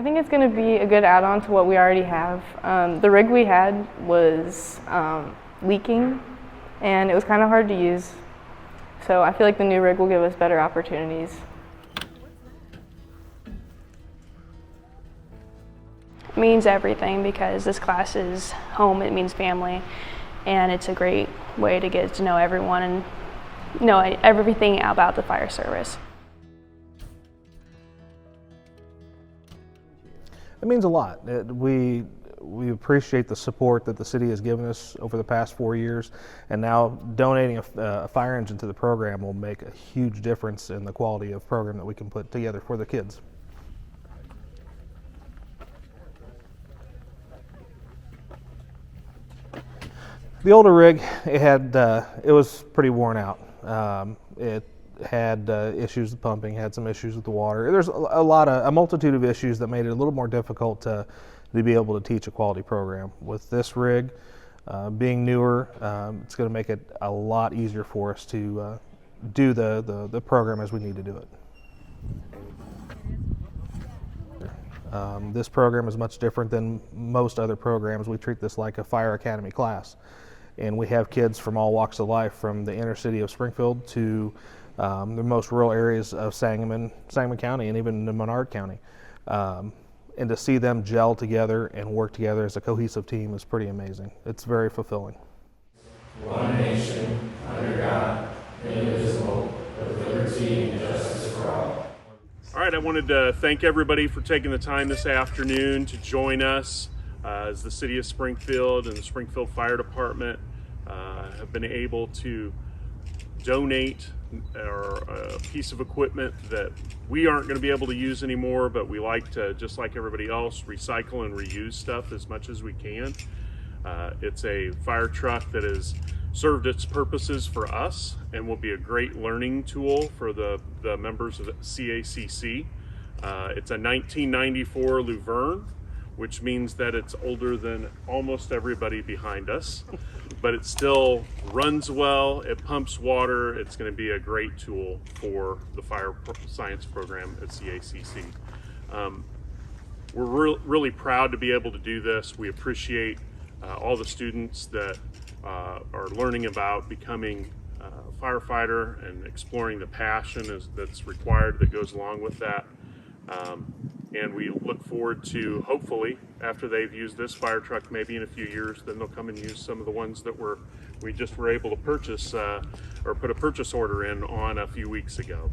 I think it's going to be a good add-on to what we already have. The rig we had was leaking, and it was kind of hard to use. So I feel like the new rig will give us better opportunities. It means everything because this class is home, it means family, and it's a great way to get to know everyone and know everything about the fire service. It means a lot. We appreciate the support that the city has given us over the past 4 years, and now donating a fire engine to the program will make a huge difference in the quality of program that we can put together for the kids. The older rig, it was pretty worn out. It had issues with pumping, had some issues with the water. There's a multitude of issues that made it a little more difficult to be able to teach a quality program. With this rig being newer, it's going to make it a lot easier for us to do the program as we need to do it. This program is much different than most other programs. We treat this like a fire academy class. And we have kids from all walks of life, from the inner city of Springfield to the most rural areas of Sangamon County and even in Menard County. And to see them gel together and work together as a cohesive team is pretty amazing. It's very fulfilling. One nation, under God, indivisible, with liberty and justice for all. All right, I wanted to thank everybody for taking the time this afternoon to join us as the City of Springfield and the Springfield Fire Department have been able to donate a piece of equipment that we aren't going to be able to use anymore, but we like to, just like everybody else, recycle and reuse stuff as much as we can. It's a fire truck that has served its purposes for us and will be a great learning tool for the members of the CACC. It's a 1994 Luverne, which means that it's older than almost everybody behind us, but it still runs well, it pumps water. It's going to be a great tool for the fire science program at CACC. We're really proud to be able to do this. We appreciate all the students that are learning about becoming a firefighter and exploring the passion that's required that goes along with that. And we look forward to, hopefully, after they've used this fire truck, maybe in a few years, then they'll come and use some of the ones that we just were able to purchase or put a purchase order in on a few weeks ago.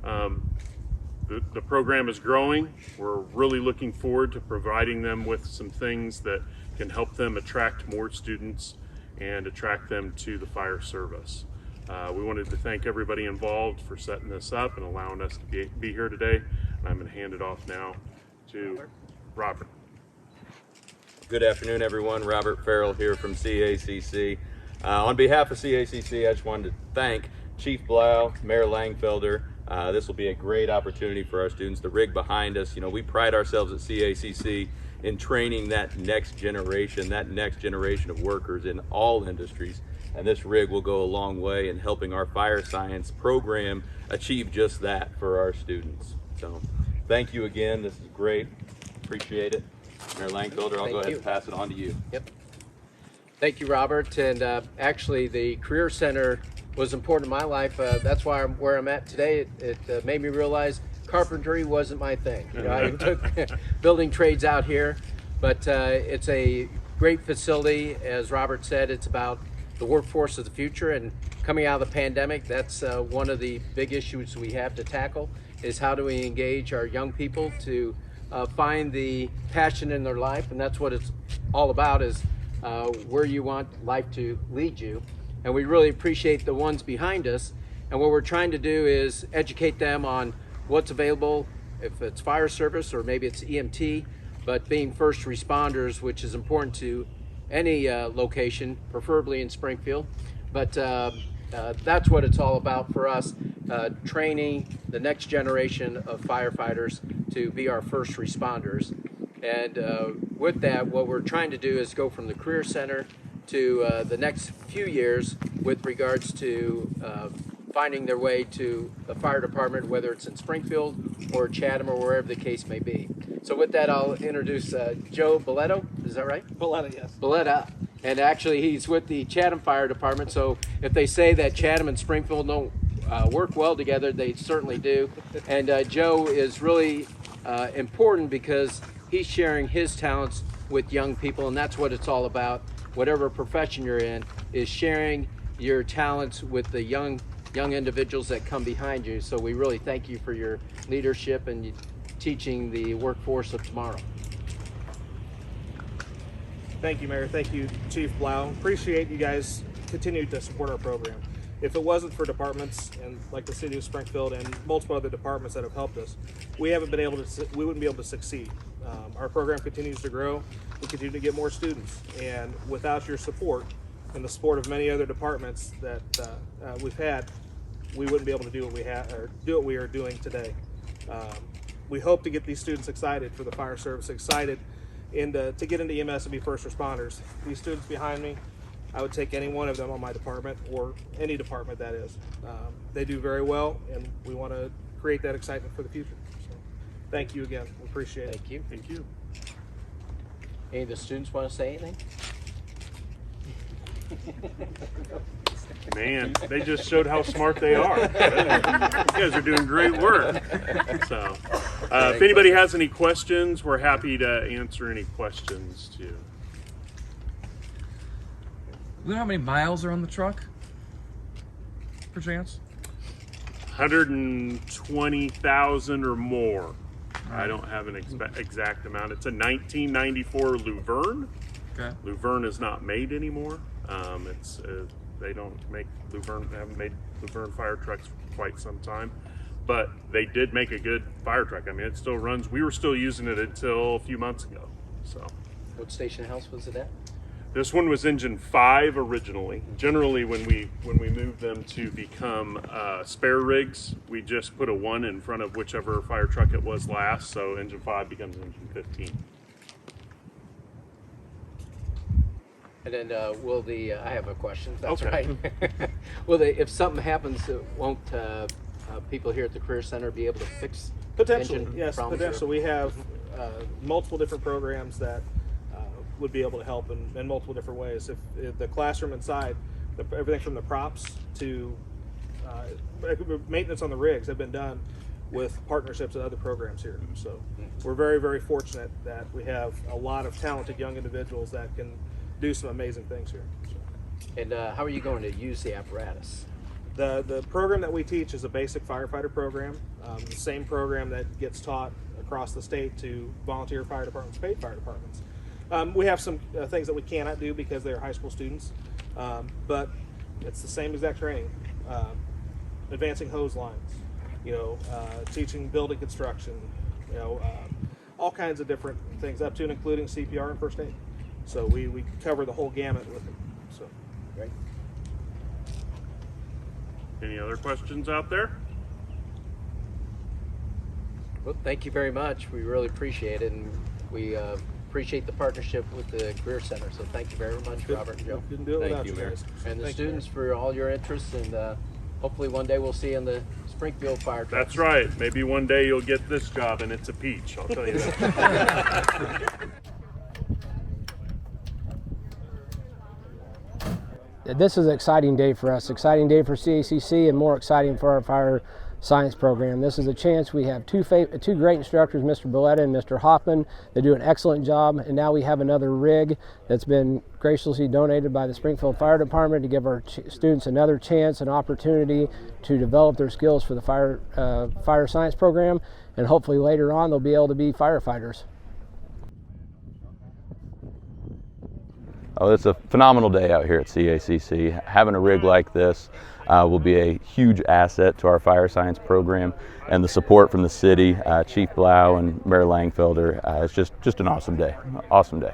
The program is growing. We're really looking forward to providing them with some things that can help them attract more students and attract them to the fire service. We wanted to thank everybody involved for setting this up and allowing us to be here today. I'm going to hand it off now to Robert. Good afternoon, everyone. Robert Farrell here from CACC. On behalf of CACC, I just wanted to thank Chief Blau, Mayor Langfelder. This will be a great opportunity for our students. The rig behind us, we pride ourselves at CACC in training that next generation of workers in all industries. And this rig will go a long way in helping our fire science program achieve just that for our students. So thank you again. This is great. Appreciate it. Mayor Langfelder, I'll go ahead and pass it on to you. Yep. Thank you, Robert. And actually, the Career Center was important in my life. That's why I'm where I'm at today. It made me realize carpentry wasn't my thing. I took building trades out here, but it's a great facility. As Robert said, it's about the workforce of the future, and coming out of the pandemic, that's one of the big issues we have to tackle, is how do we engage our young people to find the passion in their life. And that's what it's all about, is where you want life to lead you. And we really appreciate the ones behind us. And what we're trying to do is educate them on what's available, if it's fire service or maybe it's EMT, but being first responders, which is important to any location, preferably in Springfield. But that's what it's all about for us, training the next generation of firefighters to be our first responders. And with that, what we're trying to do is go from the Career Center to the next few years with regards to finding their way to the fire department, whether it's in Springfield or Chatham or wherever the case may be. So with that, I'll introduce Joe Belletto. Is that right? Belletta, yes. Belletta. And actually, he's with the Chatham Fire Department. So if they say that Chatham and Springfield don't work well together, they certainly do. And Joe is really important because he's sharing his talents with young people, and that's what it's all about. Whatever profession you're in, is sharing your talents with the young individuals that come behind you. So we really thank you for your leadership and teaching the workforce of tomorrow. Thank you, Mayor. Thank you, Chief Blau. Appreciate you guys continue to support our program. If it wasn't for departments and like the city of Springfield and multiple other departments that have helped us, we wouldn't be able to succeed. Our program continues to grow. We continue to get more students, and without your support and the support of many other departments that we've had, we wouldn't be able to do what we have or do what we are doing today. We hope to get these students excited for the fire service, excited to get into EMS and be first responders. These students behind me, I would take any one of them on my department or any department that is. They do very well, and we want to create that excitement for the future. So, thank you again. We appreciate it. Thank you. Thank you. Any of the students want to say anything? Man, they just showed how smart they are. You guys are doing great work. So, if anybody has any questions, we're happy to answer any questions too. Do you know how many miles are on the truck? Perchance? 120,000 or more. I don't have an exact amount. It's a 1994 Luverne. Okay. Luverne is not made anymore. They don't make Luverne. They haven't made Luverne fire trucks for quite some time, but they did make a good fire truck. I mean, it still runs. We were still using it until a few months ago. So, What station house was it at? this one was engine 5 originally. Generally, when we moved them to become spare rigs, we just put a 1 in front of whichever fire truck it was last. So engine 5 becomes engine 15. And then will the, I have a question, if that's Okay. right. Will if something happens, won't people here at the Career Center be able to fix Potentially, engine yes, problems? potentially. We have multiple different programs that would be able to help in multiple different ways. If the classroom inside, everything from the props to maintenance on the rigs have been done with partnerships with other programs here. So we're very, very fortunate that we have a lot of talented young individuals that can do some amazing things here. So. And how are you going to use the apparatus? The program that we teach is a basic firefighter program, the same program that gets taught across the state to volunteer fire departments, paid fire departments. We have some things that we cannot do because they're high school students, but it's the same exact training. Advancing hose lines, teaching building construction, all kinds of different things, up to and including CPR and first aid. So we cover the whole gamut with it. So, Great. Any other questions out there? Well, thank you very much. We really appreciate it, and we appreciate the partnership with the Career Center. So thank you very much, Robert and Joe. Couldn't do it Thank without you, you Mayor. guys. And the Thank you, students for all your interest, and hopefully one day we'll see you in the Springfield fire trucks. That's right. Maybe one day you'll get this job and it's a peach. I'll tell you that. This is an exciting day for us, exciting day for CACC, and more exciting for our fire science program. This is a chance. We have two great instructors, Mr. Belletta and Mr. Hoffman. They do an excellent job, and now we have another rig that's been graciously donated by the Springfield Fire Department to give our students another chance and opportunity to develop their skills for the fire science program, and hopefully later on they'll be able to be firefighters. Oh, it's a phenomenal day out here at CACC. Having a rig like this will be a huge asset to our fire science program, and the support from the city, Chief Blau and Mayor Langfelder, it's just an awesome day. Awesome day.